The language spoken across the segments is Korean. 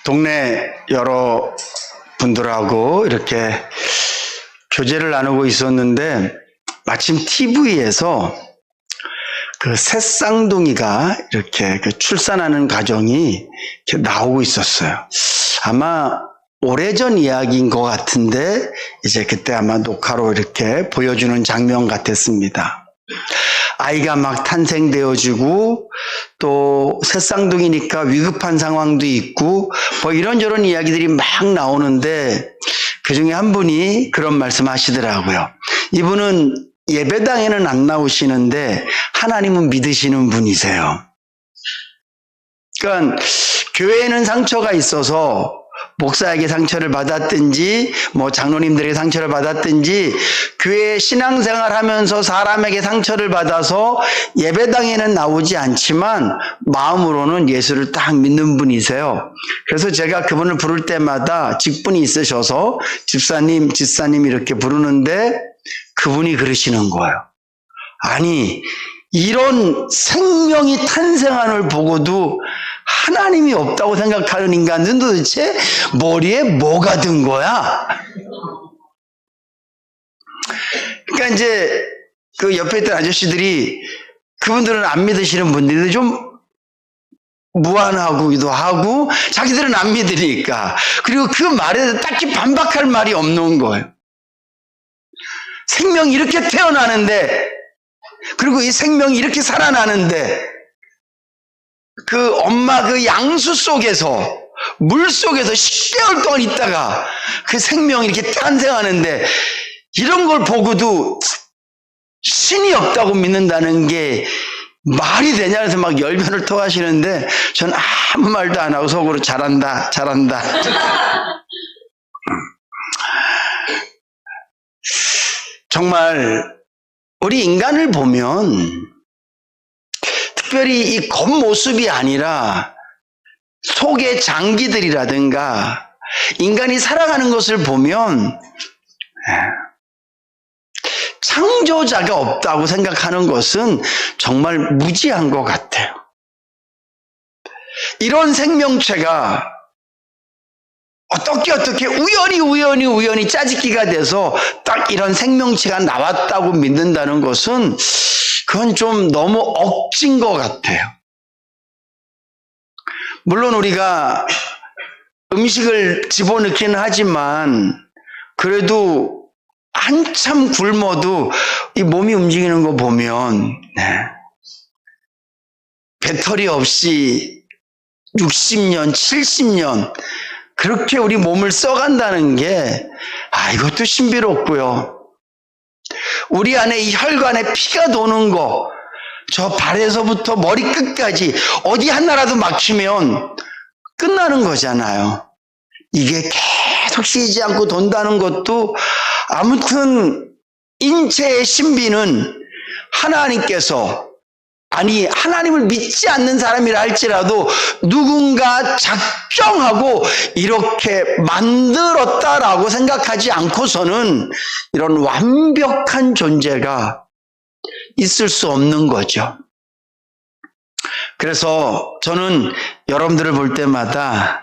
동네 여러 분들하고 이렇게 교제를 나누고 있었는데 마침 TV에서 그 새쌍둥이가 이렇게 출산하는 과정이 이렇게 나오고 있었어요. 아마 오래전 이야기인 것 같은데 이제 그때 아마 녹화로 이렇게 보여주는 장면 같았습니다. 아이가 막 탄생되어지고 또 새쌍둥이니까 위급한 상황도 있고 뭐 이런저런 이야기들이 막 나오는데 그중에 한 분이 그런 말씀 하시더라고요. 이분은 예배당에는 안 나오시는데 하나님은 믿으시는 분이세요. 그러니까 교회에는 상처가 있어서 목사에게 상처를 받았든지 뭐 장로님들에게 상처를 받았든지 교회 신앙생활 하면서 사람에게 상처를 받아서 예배당에는 나오지 않지만 마음으로는 예수를 딱 믿는 분이세요. 그래서 제가 그분을 부를 때마다 직분이 있으셔서 집사님, 지사님 이렇게 부르는데 그분이 그러시는 거예요. 아니, 이런 생명이 탄생하는 걸 보고도 하나님이 없다고 생각하는 인간들은 도대체 머리에 뭐가 든 거야? 그러니까 이제 그 옆에 있던 아저씨들이 그분들은 안 믿으시는 분들이 좀 무안하기도 하고 자기들은 안 믿으니까 그리고 그 말에 딱히 반박할 말이 없는 거예요. 생명이 이렇게 태어나는데 그리고 이 생명이 이렇게 살아나는데 그 엄마 그 양수 속에서 물 속에서 10개월 동안 있다가 그 생명이 이렇게 탄생하는데 이런 걸 보고도 신이 없다고 믿는다는 게 말이 되냐 해서 막 열변을 토하시는데 전 아무 말도 안 하고 속으로 잘한다. 정말 우리 인간을 보면 특별히 이 겉모습이 아니라 속의 장기들이라든가 인간이 살아가는 것을 보면 창조자가 없다고 생각하는 것은 정말 무지한 것 같아요. 이런 생명체가 어떻게 우연히 짜집기가 돼서 딱 이런 생명체가 나왔다고 믿는다는 것은 그건 좀 너무 억진 것 같아요. 물론 우리가 음식을 집어넣기는 하지만 그래도 한참 굶어도 이 몸이 움직이는 거 보면 배터리 없이 60년, 70년 그렇게 우리 몸을 써간다는 게 이것도 신비롭고요. 우리 안에 이 혈관에 피가 도는 거, 저 발에서부터 머리끝까지 어디 하나라도 막히면 끝나는 거잖아요. 이게 계속 쉬지 않고 돈다는 것도 아무튼 인체의 신비는 하나님께서 하나님을 믿지 않는 사람이라 할지라도 누군가 작정하고 이렇게 만들었다라고 생각하지 않고서는 이런 완벽한 존재가 있을 수 없는 거죠. 그래서 저는 여러분들을 볼 때마다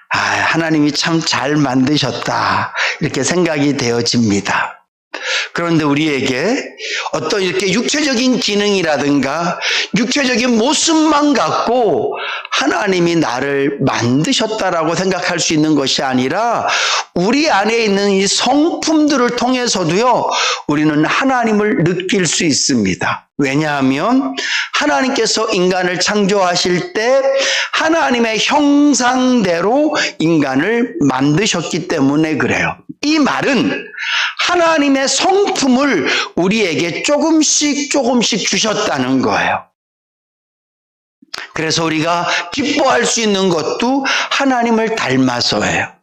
하나님이 참 잘 만드셨다 이렇게 생각이 되어집니다. 그런데 우리에게 어떤 이렇게 육체적인 기능이라든가 육체적인 모습만 갖고 하나님이 나를 만드셨다라고 생각할 수 있는 것이 아니라 우리 안에 있는 이 성품들을 통해서도요 우리는 하나님을 느낄 수 있습니다. 왜냐하면 하나님께서 인간을 창조하실 때 하나님의 형상대로 인간을 만드셨기 때문에 그래요. 이 말은 하나님의 성품을 우리에게 조금씩 주셨다는 거예요. 그래서 우리가 기뻐할 수 있는 것도 하나님을 닮아서예요.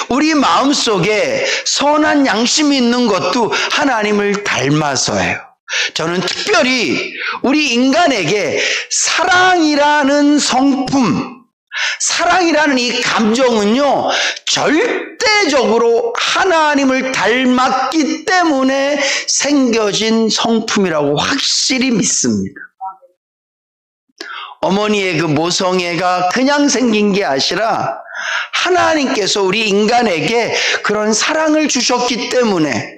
우리 마음속에 선한 양심이 있는 것도 하나님을 닮아서예요. 저는 특별히 우리 인간에게 사랑이라는 성품, 사랑이라는 이 감정은요, 절대적으로 하나님을 닮았기 때문에 생겨진 성품이라고 확실히 믿습니다. 어머니의 그 모성애가 그냥 생긴 게 아니라 하나님께서 우리 인간에게 그런 사랑을 주셨기 때문에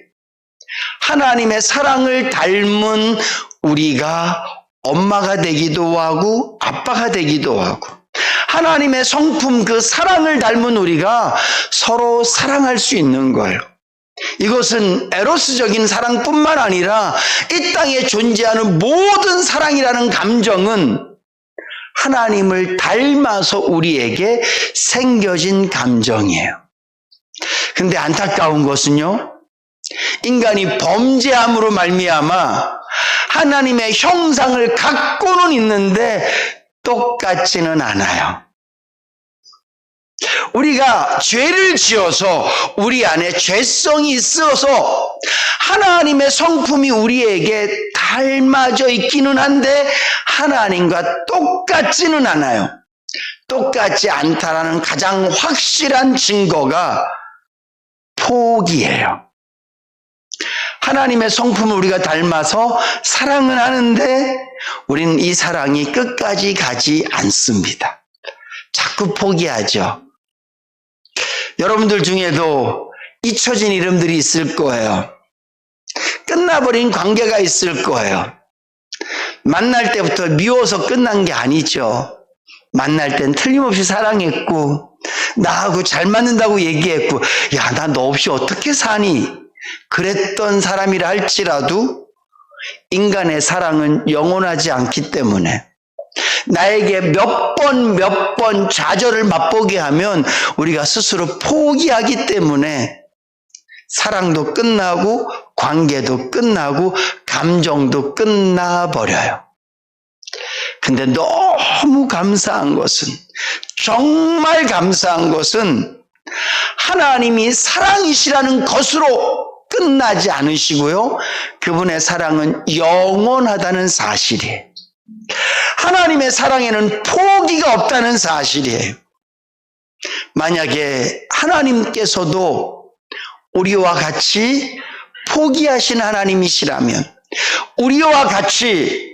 하나님의 사랑을 닮은 우리가 엄마가 되기도 하고 아빠가 되기도 하고 하나님의 성품 그 사랑을 닮은 우리가 서로 사랑할 수 있는 거예요. 이것은 에로스적인 사랑뿐만 아니라 이 땅에 존재하는 모든 사랑이라는 감정은 하나님을 닮아서 우리에게 생겨진 감정이에요. 근데 안타까운 것은요, 인간이 범죄함으로 말미암아 하나님의 형상을 갖고는 있는데 똑같지는 않아요. 우리가 죄를 지어서 우리 안에 죄성이 있어서 하나님의 성품이 우리에게 닮아져 있기는 한데 하나님과 똑같지는 않아요. 똑같지 않다라는 가장 확실한 증거가 포기예요. 하나님의 성품을 우리가 닮아서 사랑은 하는데 우리는 이 사랑이 끝까지 가지 않습니다. 자꾸 포기하죠. 여러분들 중에도 잊혀진 이름들이 있을 거예요. 끝나버린 관계가 있을 거예요. 만날 때부터 미워서 끝난 게 아니죠. 만날 땐 틀림없이 사랑했고 나하고 잘 맞는다고 얘기했고 야, 나 너 없이 어떻게 사니? 그랬던 사람이라 할지라도 인간의 사랑은 영원하지 않기 때문에 나에게 몇 번 좌절을 맛보게 하면 우리가 스스로 포기하기 때문에 사랑도 끝나고 관계도 끝나고 감정도 끝나버려요. 근데 너무 감사한 것은, 정말 감사한 것은 하나님이 사랑이시라는 것으로 끝나지 않으시고요. 그분의 사랑은 영원하다는 사실이에요. 하나님의 사랑에는 포기가 없다는 사실이에요. 만약에 하나님께서도 우리와 같이 포기하신 하나님이시라면, 우리와 같이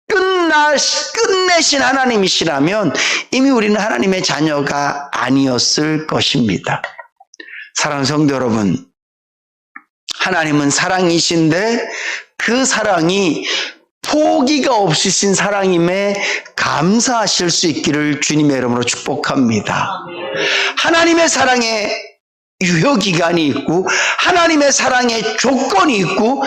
끝내신 하나님이시라면 이미 우리는 하나님의 자녀가 아니었을 것입니다. 사랑하는 성도 여러분, 하나님은 사랑이신데 그 사랑이 포기가 없으신 사랑임에 감사하실 수 있기를 주님의 이름으로 축복합니다. 하나님의 사랑에 유효기간이 있고 하나님의 사랑에 조건이 있고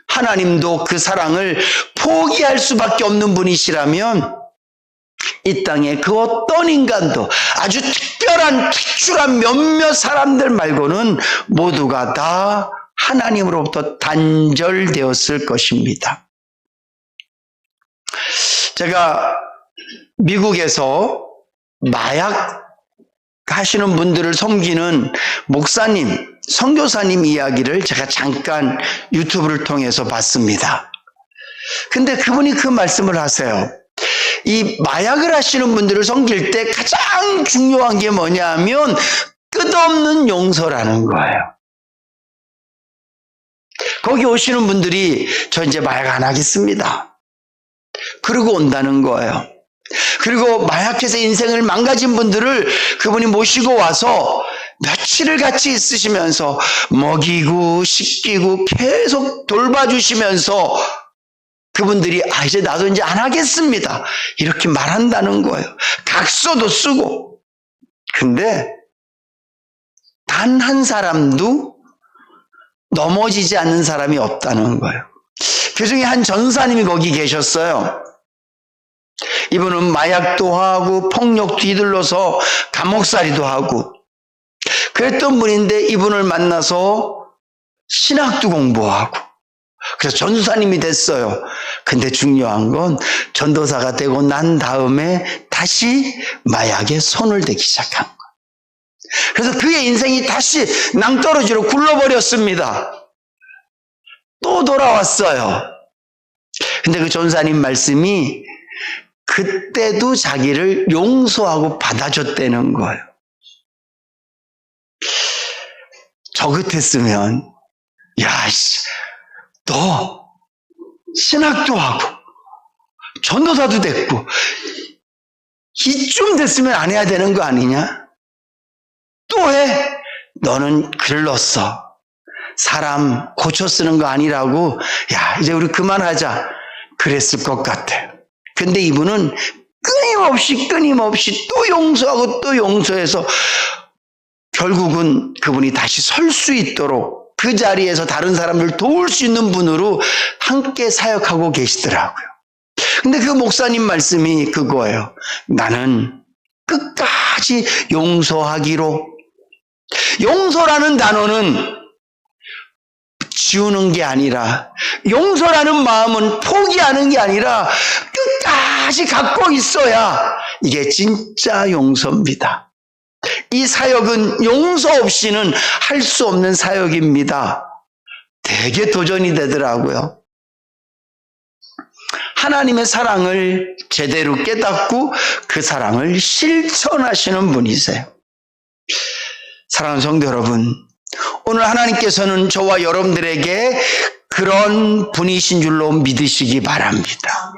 하나님도 그 사랑을 포기할 수밖에 없는 분이시라면 이 땅에 그 어떤 인간도 아주 특출한 몇몇 사람들 말고는 모두가 다 하나님으로부터 단절되었을 것입니다. 제가 미국에서 마약 하시는 분들을 섬기는 목사님, 선교사님 이야기를 제가 잠깐 유튜브를 통해서 봤습니다. 근데 그분이 그 말씀을 하세요. 이 마약을 하시는 분들을 섬길 때 가장 중요한 게 뭐냐면 끝없는 용서라는 거예요. 거기 오시는 분들이 저 이제 마약 안 하겠습니다. 그러고 온다는 거예요. 그리고 마약해서 인생을 망가진 분들을 그분이 모시고 와서 며칠을 같이 있으시면서 먹이고 씻기고 계속 돌봐주시면서 그분들이 이제 나도 이제 안 하겠습니다. 이렇게 말한다는 거예요. 각서도 쓰고. 근데 단 한 사람도 넘어지지 않는 사람이 없다는 거예요. 그중에 한 전사님이 거기 계셨어요. 이분은 마약도 하고 폭력 뒤들러서 감옥살이도 하고 그랬던 분인데 이분을 만나서 신학도 공부하고 그래서 전도사님이 됐어요. 근데 중요한 건 전도사가 되고 난 다음에 다시 마약에 손을 대기 시작한 거예요. 그래서 그의 인생이 다시 낭떠러지로 굴러버렸습니다. 또 돌아왔어요. 근데 그 전도사님 말씀이 그때도 자기를 용서하고 받아줬다는 거예요. 저 같았으면 야, 너 신학도 하고 전도사도 됐고 이쯤 됐으면 안 해야 되는 거 아니냐? 또 해? 너는 글렀어. 사람 고쳐 쓰는 거 아니라고. 야, 이제 우리 그만하자. 그랬을 것 같아. 근데 이분은 끊임없이 또 용서하고 또 용서해서 결국은 그분이 다시 설 수 있도록 그 자리에서 다른 사람들 도울 수 있는 분으로 함께 사역하고 계시더라고요. 근데 그 목사님 말씀이 그거예요. 나는 끝까지 용서하기로. 용서라는 단어는 지우는 게 아니라, 용서라는 마음은 포기하는 게 아니라 끝까지 갖고 있어야 이게 진짜 용서입니다. 이 사역은 용서 없이는 할 수 없는 사역입니다. 되게 도전이 되더라고요. 하나님의 사랑을 제대로 깨닫고 그 사랑을 실천하시는 분이세요. 사랑하는 성도 여러분, 오늘 하나님께서는 저와 여러분들에게 그런 분이신 줄로 믿으시기 바랍니다.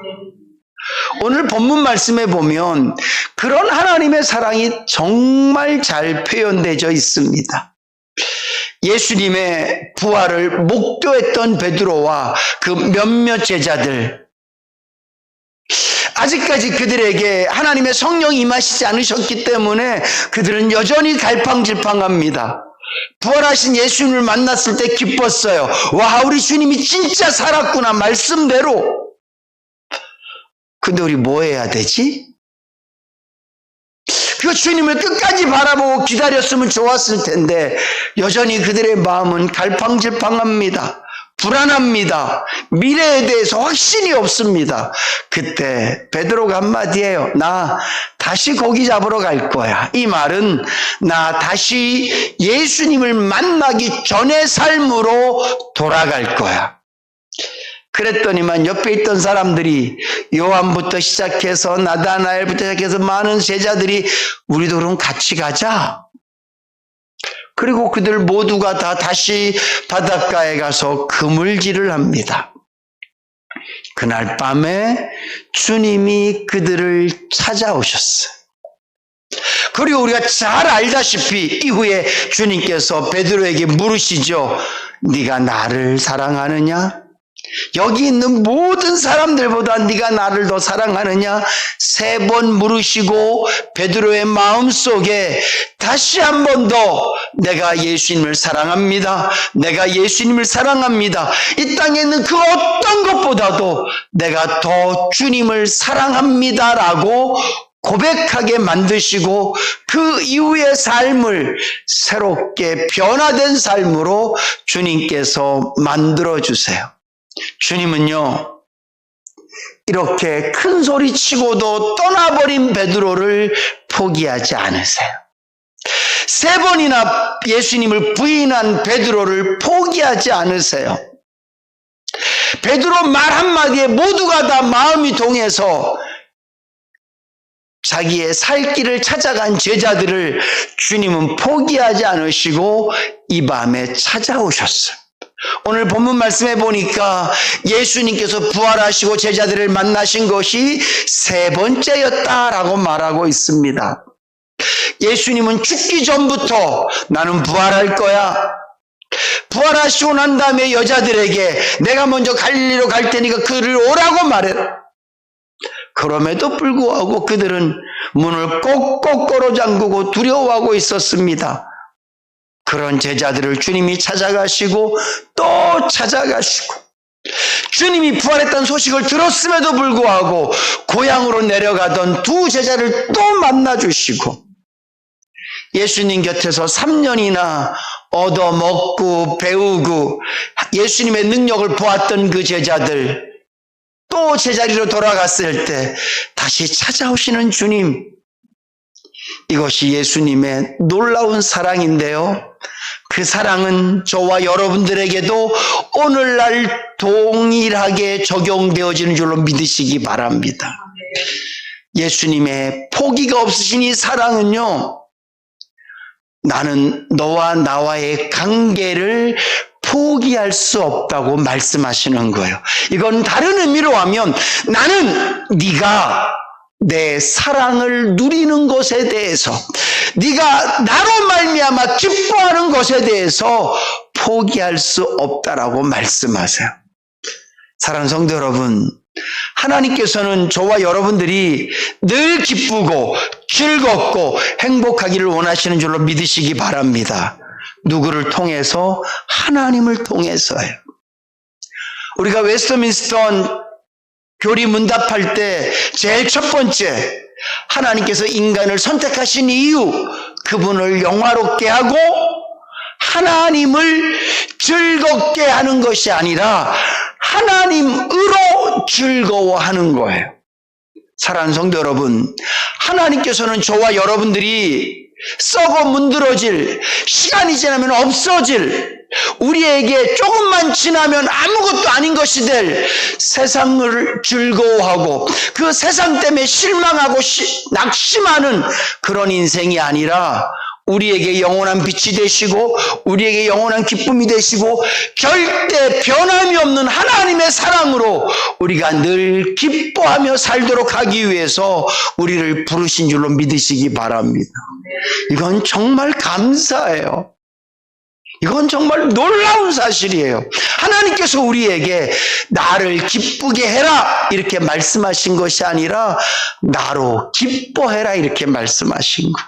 오늘 본문 말씀에 보면 그런 하나님의 사랑이 정말 잘 표현되어 있습니다. 예수님의 부활을 목도했던 베드로와 그 몇몇 제자들, 아직까지 그들에게 하나님의 성령이 임하시지 않으셨기 때문에 그들은 여전히 갈팡질팡합니다. 부활하신 예수님을 만났을 때 기뻤어요. 와, 우리 주님이 진짜 살았구나, 말씀대로. 근데 우리 뭐 해야 되지? 그 주님을 끝까지 바라보고 기다렸으면 좋았을 텐데 여전히 그들의 마음은 갈팡질팡합니다. 불안합니다. 미래에 대해서 확신이 없습니다. 그때 베드로가 한마디예요. 나 다시 고기 잡으러 갈 거야. 이 말은 나 다시 예수님을 만나기 전의 삶으로 돌아갈 거야. 그랬더니만 옆에 있던 사람들이 요한부터 시작해서 나다나엘부터 시작해서 많은 제자들이 우리도 그럼 같이 가자. 그리고 그들 모두가 다 다시 바닷가에 가서 그물질을 합니다. 그날 밤에 주님이 그들을 찾아오셨어요. 그리고 우리가 잘 알다시피 이후에 주님께서 베드로에게 물으시죠. 네가 나를 사랑하느냐? 여기 있는 모든 사람들보다 네가 나를 더 사랑하느냐? 3번 물으시고 베드로의 마음속에 다시 한 번 더 내가 예수님을 사랑합니다. 내가 예수님을 사랑합니다. 이 땅에 있는 그 어떤 것보다도 내가 더 주님을 사랑합니다라고 고백하게 만드시고 그 이후의 삶을 새롭게 변화된 삶으로 주님께서 만들어주세요. 주님은요, 이렇게 큰 소리 치고도 떠나버린 베드로를 포기하지 않으세요. 3번이나 예수님을 부인한 베드로를 포기하지 않으세요. 베드로 말 한마디에 모두가 다 마음이 동해서 자기의 살 길을 찾아간 제자들을 주님은 포기하지 않으시고 이 밤에 찾아오셨어요. 오늘 본문 말씀에 보니까 예수님께서 부활하시고 제자들을 만나신 것이 3번째였다라고 말하고 있습니다. 예수님은 죽기 전부터 나는 부활할 거야. 부활하시고 난 다음에 여자들에게 내가 먼저 갈릴리로 갈 테니까 그를 오라고 말해라. 그럼에도 불구하고 그들은 문을 꼭꼭 걸어 잠그고 두려워하고 있었습니다. 그런 제자들을 주님이 찾아가시고 또 찾아가시고 주님이 부활했다는 소식을 들었음에도 불구하고 고향으로 내려가던 2 제자를 또 만나주시고 예수님 곁에서 3년이나 얻어먹고 배우고 예수님의 능력을 보았던 그 제자들 또 제자리로 돌아갔을 때 다시 찾아오시는 주님, 이것이 예수님의 놀라운 사랑인데요. 그 사랑은 저와 여러분들에게도 오늘날 동일하게 적용되어지는 줄로 믿으시기 바랍니다. 예수님의 포기가 없으신 이 사랑은요, 나는 너와 나와의 관계를 포기할 수 없다고 말씀하시는 거예요. 이건 다른 의미로 하면 나는 네가 내 사랑을 누리는 것에 대해서, 네가 나로 말미암아 기뻐하는 것에 대해서 포기할 수 없다라고 말씀하세요. 사랑하는 성도 여러분, 하나님께서는 저와 여러분들이 늘 기쁘고 즐겁고 행복하기를 원하시는 줄로 믿으시기 바랍니다. 누구를 통해서? 하나님을 통해서예요. 우리가 웨스트민스터 교리 문답할 때 제일 첫 번째, 하나님께서 인간을 선택하신 이유, 그분을 영화롭게 하고 하나님을 즐겁게 하는 것이 아니라 하나님으로 즐거워하는 거예요. 사랑하는 성도 여러분, 하나님께서는 저와 여러분들이 썩어 문드러질, 시간이 지나면 없어질, 우리에게 조금만 지나면 아무것도 아닌 것이 될 세상을 즐거워하고 그 세상 때문에 실망하고 낙심하는 그런 인생이 아니라 우리에게 영원한 빛이 되시고 우리에게 영원한 기쁨이 되시고 절대 변함이 없는 하나님의 사랑으로 우리가 늘 기뻐하며 살도록 하기 위해서 우리를 부르신 줄로 믿으시기 바랍니다. 이건 정말 감사해요. 이건 정말 놀라운 사실이에요. 하나님께서 우리에게 나를 기쁘게 해라 이렇게 말씀하신 것이 아니라 나로 기뻐해라 이렇게 말씀하신 거.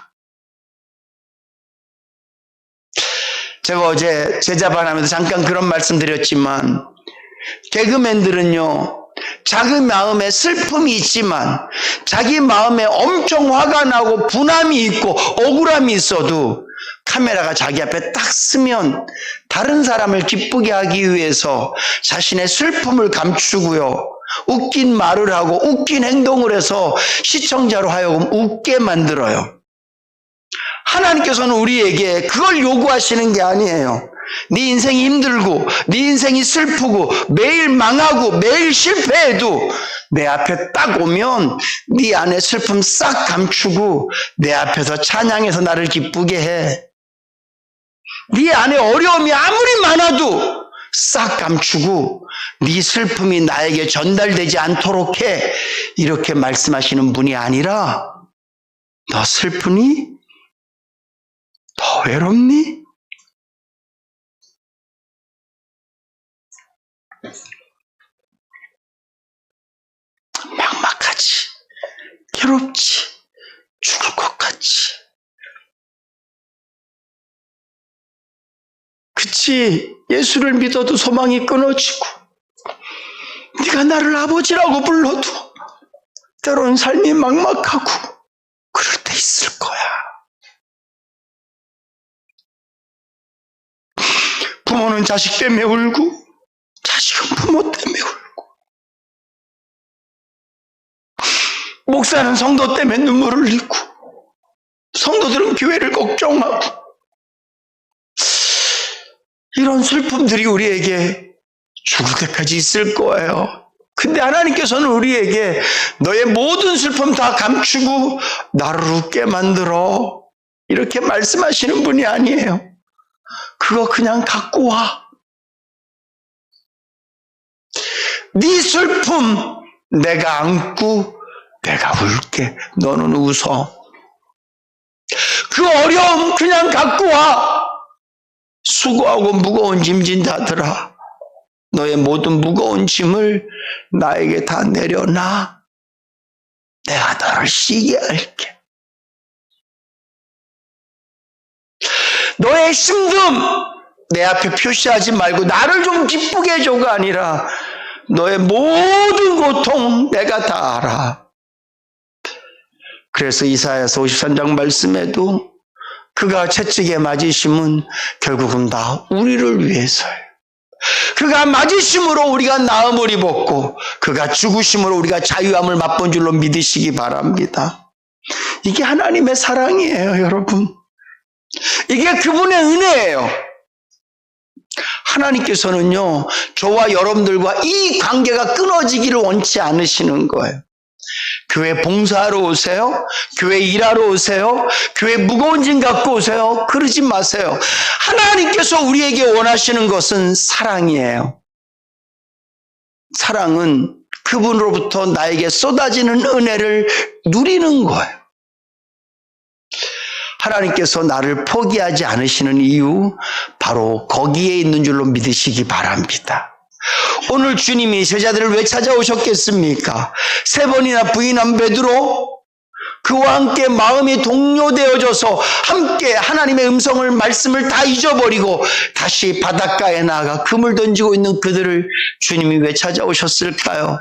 제가 어제 제자반하면서 잠깐 그런 말씀 드렸지만, 개그맨들은요, 자기 마음에 슬픔이 있지만 자기 마음에 엄청 화가 나고 분함이 있고 억울함이 있어도 카메라가 자기 앞에 딱 쓰면 다른 사람을 기쁘게 하기 위해서 자신의 슬픔을 감추고요, 웃긴 말을 하고 웃긴 행동을 해서 시청자로 하여금 웃게 만들어요. 하나님께서는 우리에게 그걸 요구하시는 게 아니에요. 네 인생이 힘들고 네 인생이 슬프고 매일 망하고 매일 실패해도 내 앞에 딱 오면 네 안에 슬픔 싹 감추고 내 앞에서 찬양해서 나를 기쁘게 해. 네 안에 어려움이 아무리 많아도 싹 감추고 네 슬픔이 나에게 전달되지 않도록 해. 이렇게 말씀하시는 분이 아니라, 너 슬프니? 더 외롭니? 막막하지, 괴롭지, 죽을 것 같지. 그치, 예수를 믿어도 소망이 끊어지고 네가 나를 아버지라고 불러도 때로는 삶이 막막하고 그럴 때 있을 거야. 부모는 자식 때문에 울고 자식은 부모 때문에 울고 목사는 성도 때문에 눈물을 흘리고 성도들은 교회를 걱정하고, 이런 슬픔들이 우리에게 죽을 때까지 있을 거예요. 근데 하나님께서는 우리에게 너의 모든 슬픔 다 감추고 나를 웃게 만들어 이렇게 말씀하시는 분이 아니에요. 그거 그냥 갖고 와. 네 슬픔 내가 안고 내가 울게. 너는 웃어. 그 어려움 그냥 갖고 와. 수고하고 무거운 짐진 자들아, 너의 모든 무거운 짐을 나에게 다 내려놔. 내가 너를 쉬게 할게. 너의 힘듦 내 앞에 표시하지 말고 나를 좀 기쁘게 해줘가 아니라 너의 모든 고통 내가 다 알아. 그래서 이사야서 53장 말씀에도 그가 채찍에 맞으심은 결국은 다 우리를 위해서예요. 그가 맞으심으로 우리가 나음을 입었고 그가 죽으심으로 우리가 자유함을 맛본 줄로 믿으시기 바랍니다. 이게 하나님의 사랑이에요, 여러분. 이게 그분의 은혜예요. 하나님께서는요, 저와 여러분들과 이 관계가 끊어지기를 원치 않으시는 거예요. 교회 봉사하러 오세요? 교회 일하러 오세요? 교회 무거운 짐 갖고 오세요? 그러지 마세요. 하나님께서 우리에게 원하시는 것은 사랑이에요. 사랑은 그분으로부터 나에게 쏟아지는 은혜를 누리는 거예요. 하나님께서 나를 포기하지 않으시는 이유, 바로 거기에 있는 줄로 믿으시기 바랍니다. 오늘 주님이 제자들을 왜 찾아오셨겠습니까? 3번이나 부인한 베드로, 그와 함께 마음이 동요되어져서 함께 하나님의 음성을, 말씀을 다 잊어버리고 다시 바닷가에 나가 그물 던지고 있는 그들을 주님이 왜 찾아오셨을까요?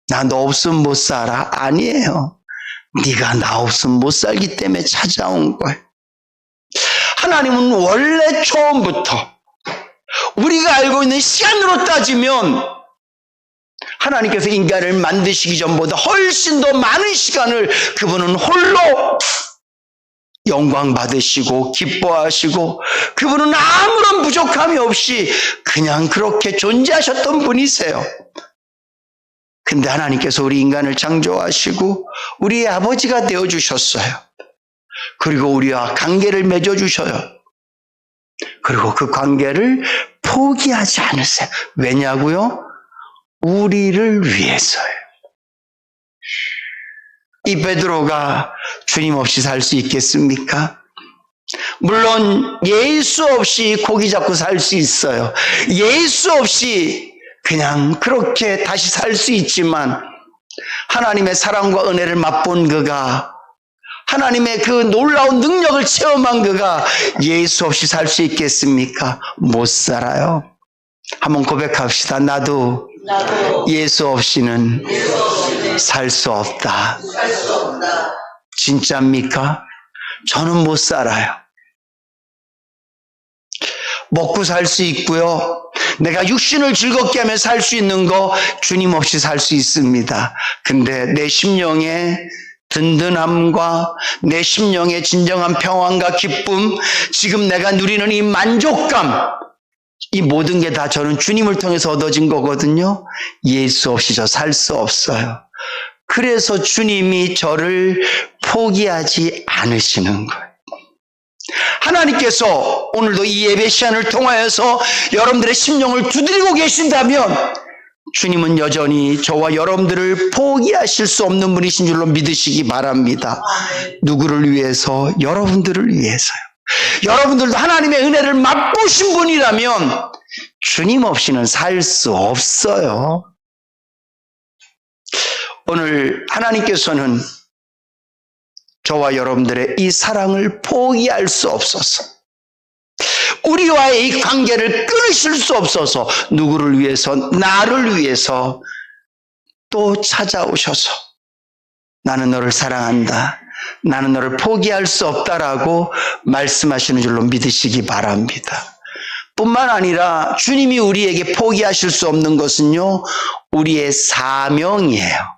나 너 없으면 못 살아? 아니에요. 네가 나 없으면 못 살기 때문에 찾아온 거예요. 하나님은 원래 처음부터 우리가 알고 있는 시간으로 따지면 하나님께서 인간을 만드시기 전보다 훨씬 더 많은 시간을 그분은 홀로 영광 받으시고 기뻐하시고, 그분은 아무런 부족함이 없이 그냥 그렇게 존재하셨던 분이세요. 근데 하나님께서 우리 인간을 창조하시고 우리의 아버지가 되어주셨어요. 그리고 우리와 관계를 맺어주셔요. 그리고 그 관계를 포기하지 않으세요. 왜냐고요? 우리를 위해서예요. 이 베드로가 주님 없이 살 수 있겠습니까? 물론 예수 없이 고기 잡고 살 수 있어요. 예수 없이 그냥 그렇게 다시 살 수 있지만, 하나님의 사랑과 은혜를 맛본 그가, 하나님의 그 놀라운 능력을 체험한 그가 예수 없이 살 수 있겠습니까? 못 살아요. 한번 고백합시다. 나도 예수 없이는 살 수 없다. 진짜입니까? 저는 못 살아요. 먹고 살 수 있고요. 내가 육신을 즐겁게 하며 살 수 있는 거 주님 없이 살 수 있습니다. 근데 내 심령의 든든함과 내 심령의 진정한 평안과 기쁨, 지금 내가 누리는 이 만족감, 이 모든 게 다 저는 주님을 통해서 얻어진 거거든요. 예수 없이 저 살 수 없어요. 그래서 주님이 저를 포기하지 않으시는 거예요. 하나님께서 오늘도 이 예배 시간을 통하여서 여러분들의 심령을 두드리고 계신다면 주님은 여전히 저와 여러분들을 포기하실 수 없는 분이신 줄로 믿으시기 바랍니다. 누구를 위해서? 여러분들을 위해서요. 여러분들도 하나님의 은혜를 맛보신 분이라면 주님 없이는 살 수 없어요. 오늘 하나님께서는 저와 여러분들의 이 사랑을 포기할 수 없어서, 우리와의 이 관계를 끊으실 수 없어서 누구를 위해서? 나를 위해서 또 찾아오셔서 나는 너를 사랑한다, 나는 너를 포기할 수 없다라고 말씀하시는 줄로 믿으시기 바랍니다. 뿐만 아니라 주님이 우리에게 포기하실 수 없는 것은요, 우리의 사명이에요.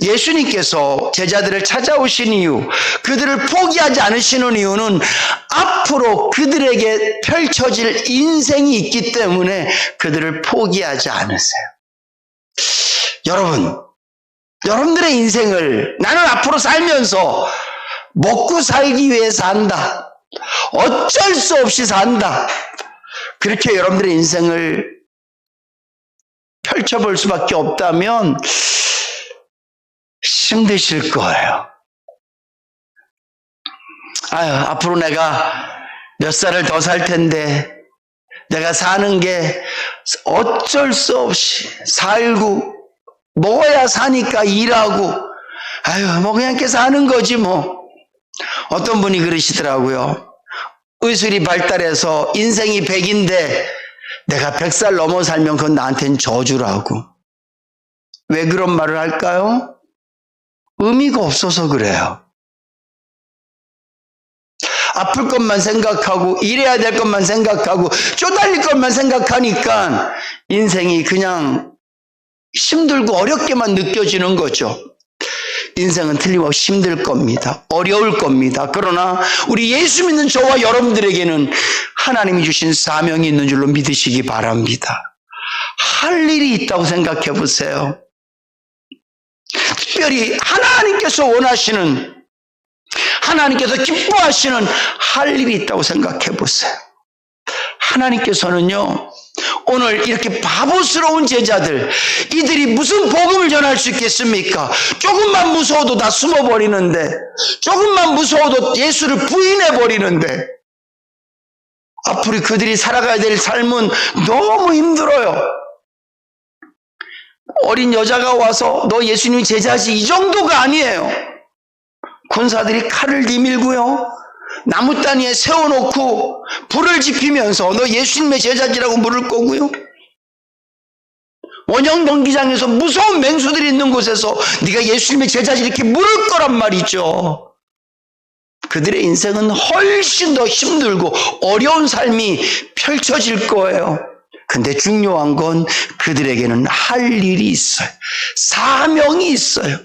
예수님께서 제자들을 찾아오신 이유, 그들을 포기하지 않으시는 이유는 앞으로 그들에게 펼쳐질 인생이 있기 때문에 그들을 포기하지 않으세요. 여러분들의 인생을 나는 앞으로 살면서 먹고 살기 위해 산다, 어쩔 수 없이 산다, 그렇게 여러분들의 인생을 펼쳐볼 수밖에 없다면 힘드실 거예요. 앞으로 내가 몇 살을 더 살 텐데, 내가 사는 게 어쩔 수 없이 살고, 먹어야 사니까 일하고, 그냥 이렇게 사는 거지 뭐. 어떤 분이 그러시더라고요. 의술이 발달해서 인생이 100인데 내가 100살 넘어 살면 그건 나한테는 저주라고. 왜 그런 말을 할까요? 의미가 없어서 그래요. 아플 것만 생각하고 일해야 될 것만 생각하고 쪼달릴 것만 생각하니까 인생이 그냥 힘들고 어렵게만 느껴지는 거죠. 인생은 틀림없이 힘들 겁니다. 어려울 겁니다. 그러나 우리 예수 믿는 저와 여러분들에게는 하나님이 주신 사명이 있는 줄로 믿으시기 바랍니다. 할 일이 있다고 생각해 보세요. 특별히 하나님께서 원하시는, 하나님께서 기뻐하시는 할 일이 있다고 생각해 보세요. 하나님께서는요, 오늘 이렇게 바보스러운 제자들, 이들이 무슨 복음을 전할 수 있겠습니까? 조금만 무서워도 다 숨어버리는데, 조금만 무서워도 예수를 부인해버리는데, 앞으로 그들이 살아가야 될 삶은 너무 힘들어요. 어린 여자가 와서 너 예수님이 제자지, 이 정도가 아니에요. 군사들이 칼을 내밀고요, 나무 단위에 세워놓고 불을 지피면서 너 예수님의 제자지라고 물을 거고요, 원형 경기장에서 무서운 맹수들이 있는 곳에서 네가 예수님의 제자지 이렇게 물을 거란 말이죠. 그들의 인생은 훨씬 더 힘들고 어려운 삶이 펼쳐질 거예요. 근데 중요한 건 그들에게는 할 일이 있어요. 사명이 있어요.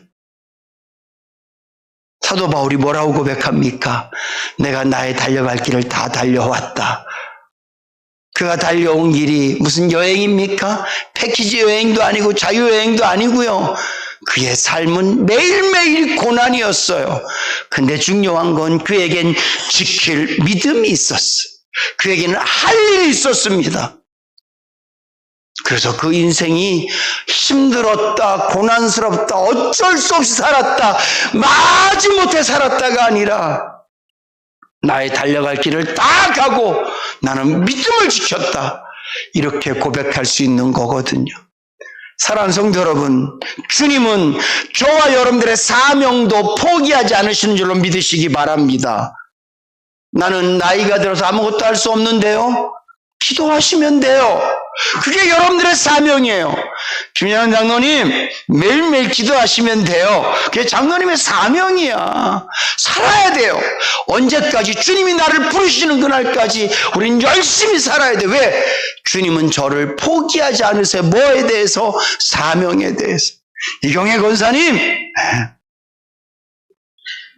사도 바울이 뭐라고 고백합니까? 내가 나의 달려갈 길을 다 달려왔다. 그가 달려온 길이 무슨 여행입니까? 패키지 여행도 아니고 자유여행도 아니고요. 그의 삶은 매일매일 고난이었어요. 근데 중요한 건 그에겐 지킬 믿음이 있었어요. 그에게는 할 일이 있었습니다. 그래서 그 인생이 힘들었다, 고난스럽다, 어쩔 수 없이 살았다, 마지못해 살았다가 아니라 나의 달려갈 길을 다 가고 나는 믿음을 지켰다, 이렇게 고백할 수 있는 거거든요. 사랑하는 성도 여러분, 주님은 저와 여러분들의 사명도 포기하지 않으시는 줄로 믿으시기 바랍니다. 나는 나이가 들어서 아무것도 할 수 없는데요, 기도하시면 돼요. 그게 여러분들의 사명이에요. 김영환 장로님, 매일매일 기도하시면 돼요. 그게 장로님의 사명이야. 살아야 돼요. 언제까지? 주님이 나를 부르시는 그날까지 우린 열심히 살아야 돼. 왜? 주님은 저를 포기하지 않으세요. 뭐에 대해서? 사명에 대해서. 이경혜 권사님,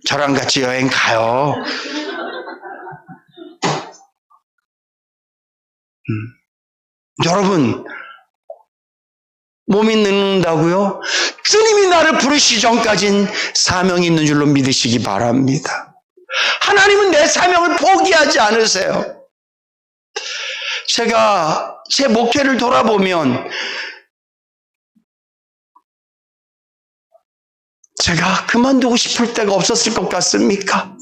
저랑 같이 여행 가요. 여러분, 몸이 늙는다고요? 주님이 나를 부르시기 전까진 사명이 있는 줄로 믿으시기 바랍니다. 하나님은 내 사명을 포기하지 않으세요. 제가 제 목회를 돌아보면 제가 그만두고 싶을 때가 없었을 것 같습니까?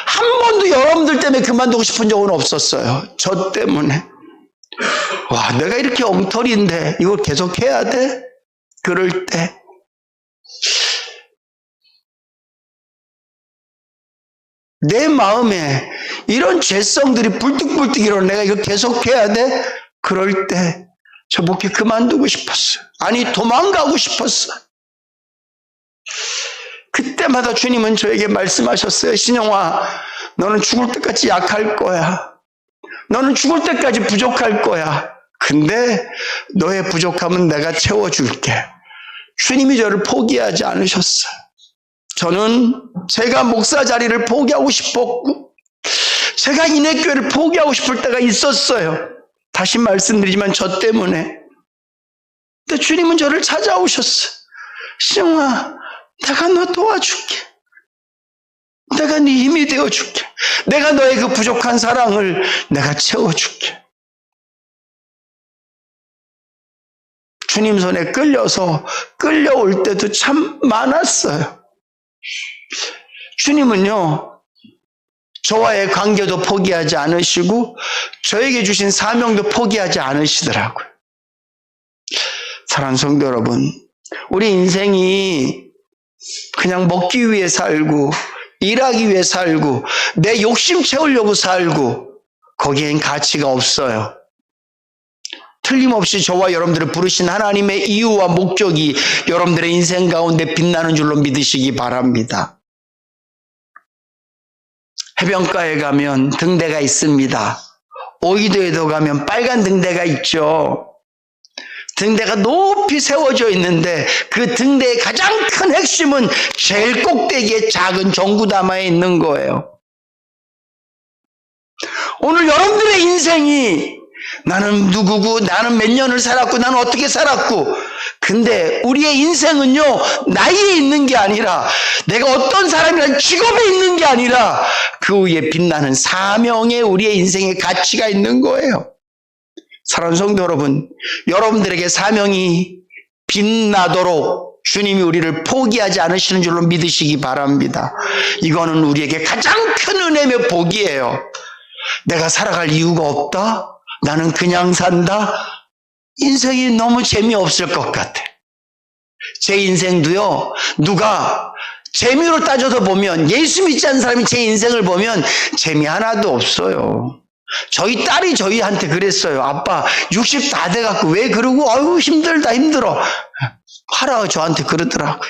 한 번도 여러분들 때문에 그만두고 싶은 적은 없었어요. 저 때문에. 와, 내가 이렇게 엉터리인데 이걸 계속 해야 돼? 그럴 때 내 마음에 이런 죄성들이 불뚝불뚝 일어나, 내가 이거 계속 해야 돼? 그럴 때 저 목회 그만두고 싶었어요. 아니, 도망가고 싶었어요. 그때마다 주님은 저에게 말씀하셨어요. 신영아, 너는 죽을 때까지 약할 거야. 너는 죽을 때까지 부족할 거야. 근데 너의 부족함은 내가 채워줄게. 주님이 저를 포기하지 않으셨어요. 저는 제가 목사 자리를 포기하고 싶었고, 제가 인해교회를 포기하고 싶을 때가 있었어요. 다시 말씀드리지만 저 때문에. 근데 주님은 저를 찾아오셨어요. 신영아, 내가 너 도와줄게. 내가 네 힘이 되어줄게. 내가 너의 그 부족한 사랑을 내가 채워줄게. 주님 손에 끌려서 끌려올 때도 참 많았어요. 주님은요, 저와의 관계도 포기하지 않으시고 저에게 주신 사명도 포기하지 않으시더라고요. 사랑하는 성도 여러분, 우리 인생이 그냥 먹기 위해 살고 일하기 위해 살고 내 욕심 채우려고 살고 거기엔 가치가 없어요. 틀림없이 저와 여러분들을 부르신 하나님의 이유와 목적이 여러분들의 인생 가운데 빛나는 줄로 믿으시기 바랍니다. 해변가에 가면 등대가 있습니다. 오이도에도 가면 빨간 등대가 있죠. 등대가 높이 세워져 있는데 그 등대의 가장 큰 핵심은 제일 꼭대기에 작은 전구담아에 있는 거예요. 오늘 여러분들의 인생이 나는 누구고, 나는 몇 년을 살았고, 나는 어떻게 살았고, 근데 우리의 인생은요, 나이에 있는 게 아니라, 내가 어떤 사람이라는 직업에 있는 게 아니라, 그 위에 빛나는 사명에 우리의 인생의 가치가 있는 거예요. 사랑하는 성도 여러분, 여러분들에게 사명이 빛나도록 주님이 우리를 포기하지 않으시는 줄로 믿으시기 바랍니다. 이거는 우리에게 가장 큰 은혜며 복이에요. 내가 살아갈 이유가 없다? 나는 그냥 산다? 인생이 너무 재미없을 것 같아. 제 인생도요, 누가 재미로 따져서 보면, 예수 믿지 않는 사람이 제 인생을 보면 재미 하나도 없어요. 저희 딸이 저희한테 그랬어요. 아빠 60 다 돼갖고 왜 그러고, 아유 힘들어 하라 저한테 그러더라고요.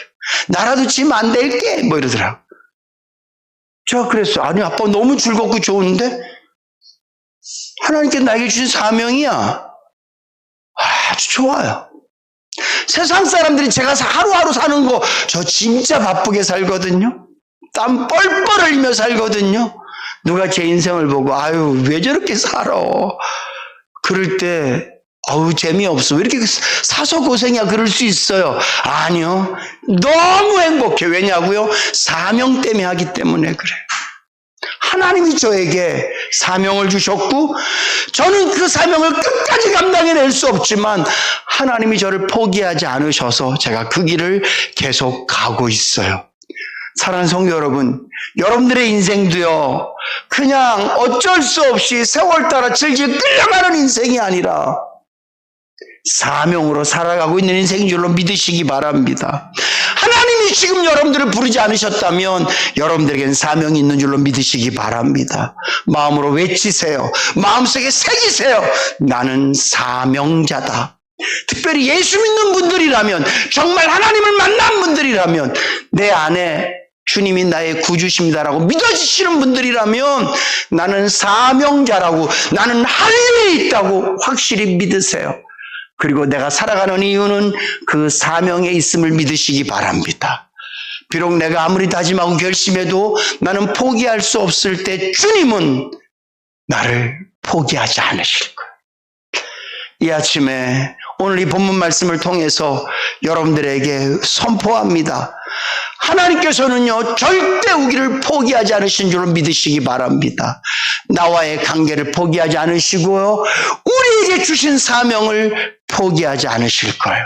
나라도 지면 안 될게 뭐 이러더라고요. 제가 그랬어요. 아니 아빠 너무 즐겁고 좋은데 하나님께 나에게 주신 사명이야. 아주 좋아요. 세상 사람들이 제가 하루하루 사는 거 저 진짜 바쁘게 살거든요. 땀 뻘뻘 흘리며 살거든요. 누가 제 인생을 보고 아유 왜 저렇게 살아, 그럴 때 아우 재미없어, 왜 이렇게 사서 고생이야, 그럴 수 있어요. 아니요, 너무 행복해. 왜냐고요? 사명 때문에 하기 때문에 그래요. 하나님이 저에게 사명을 주셨고 저는 그 사명을 끝까지 감당해낼 수 없지만 하나님이 저를 포기하지 않으셔서 제가 그 길을 계속 가고 있어요. 사랑하는 성도 여러분, 여러분들의 인생도요, 그냥 어쩔 수 없이 세월 따라 질질 끌려가는 인생이 아니라 사명으로 살아가고 있는 인생인 줄로 믿으시기 바랍니다. 하나님이 지금 여러분들을 부르지 않으셨다면 여러분들에겐 사명이 있는 줄로 믿으시기 바랍니다. 마음으로 외치세요. 마음속에 새기세요. 나는 사명자다. 특별히 예수 믿는 분들이라면, 정말 하나님을 만난 분들이라면, 내 안에 주님이 나의 구주십니다라고 믿어지시는 분들이라면 나는 사명자라고, 나는 할 일이 있다고 확실히 믿으세요. 그리고 내가 살아가는 이유는 그 사명에 있음을 믿으시기 바랍니다. 비록 내가 아무리 다짐하고 결심해도 나는 포기할 수 없을 때 주님은 나를 포기하지 않으실 거예요. 이 아침에 오늘 이 본문 말씀을 통해서 여러분들에게 선포합니다. 하나님께서는요, 절대 우리를 포기하지 않으신 줄로 믿으시기 바랍니다. 나와의 관계를 포기하지 않으시고요, 우리에게 주신 사명을 포기하지 않으실 거예요.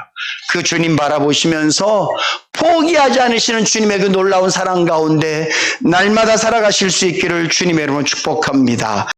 그 주님 바라보시면서 포기하지 않으시는 주님의 그 놀라운 사랑 가운데 날마다 살아가실 수 있기를 주님의 이름으로 축복합니다.